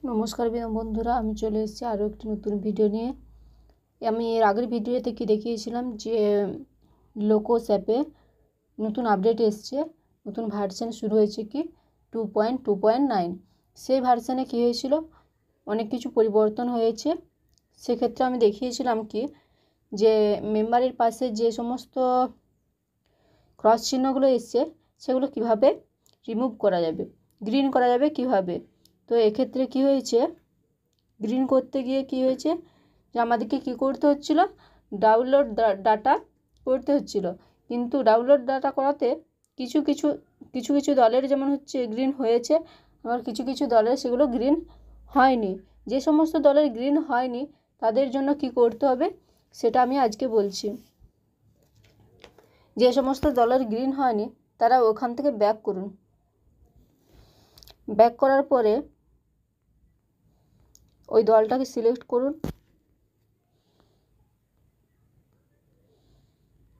নমস্কার বন্ধুরা, আমি চলে এসেছি আরও একটি নতুন ভিডিও নিয়ে। আমি এর আগের ভিডিওতে কি দেখিয়েছিলাম যে লোকোস অ্যাপে নতুন আপডেট এসছে, নতুন ভার্সন শুরু হয়েছে কি 2.2.9। সেই ভার্সনে কী হয়েছিল, অনেক কিছু পরিবর্তন হয়েছে। সেক্ষেত্রে আমি দেখিয়েছিলাম কি যে মেম্বারের পাশে যে সমস্ত ক্রস চিহ্নগুলো এসছে সেগুলো কিভাবে রিমুভ করা যাবে, গ্রিন করা যাবে কিভাবে। তো এক্ষেত্রে কি হয়েছে, গ্রিন করতে গিয়ে কি হয়েছে যে আমাদেরকে কি করতে হচ্ছিল, ডাউনলোড ডাটা করতে হচ্ছিল। কিন্তু ডাউনলোড ডাটা করাতে কিছু কিছু কিছু কিছু দলের যেমন হচ্ছে গ্রিন হয়েছে, আবার কিছু কিছু দলের সেগুলো গ্রিন হয়নি। যে সমস্ত দলের গ্রিন হয়নি তাদের জন্য কি করতে হবে সেটা আমি আজকে বলছি। যে সমস্ত দলের গ্রিন হয়নি তারা ওখান থেকে ব্যাক করুন। ব্যাক করার পরে ওই দলটাকে সিলেক্ট করুন।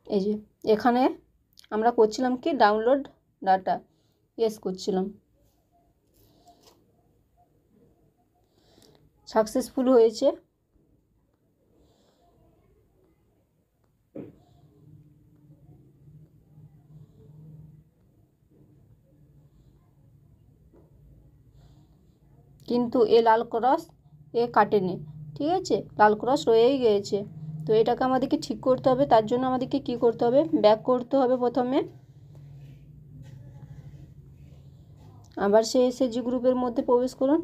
এই যে এখানে আমরা করছিলাম কি ডাউনলোড ডাটা, ইয়েস করছিলাম, সাকসেসফুল হয়েছে। কিন্তু এ লাল ক্রস এ কাটেনি, ঠিক আছে, লাল ক্রস রয়েই গিয়েছে। তো এটাকে আমাদেরকে ঠিক করতে হবে। তার জন্য আমাদেরকে কি করতে হবে, ব্যাক করতে হবে প্রথমে, আবার সেই এসএসজি গ্রুপের মধ্যে প্রবেশ করুন,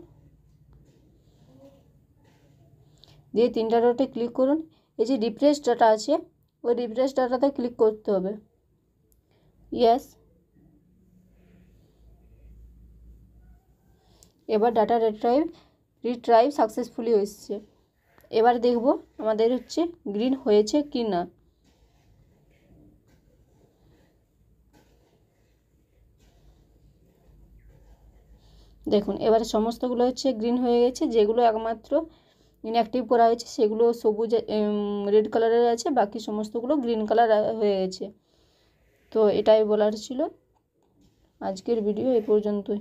দিয়ে তিনটা ডটে ক্লিক করুন। এই যে রিফ্রেশ ডাটা আছে ওই রিফ্রেশ ডাটাতে ক্লিক করতে হবে, ইয়েস। এবার ডাটা রিট্রাইভ সাকসেসফুলি হয়েছে। এবার দেখব আমাদের হচ্ছে গ্রিন হয়েছে কি না। দেখুন এবারে সমস্তগুলো হচ্ছে গ্রিন হয়ে গেছে, যেগুলো একমাত্র ইনঅ্যাক্টিভ করা হয়েছে সেগুলো সবুজ রেড কালারের আছে, বাকি সমস্তগুলো গ্রিন কালার হয়ে গেছে। তো এটাই বলার ছিল, আজকের ভিডিও এই পর্যন্তই।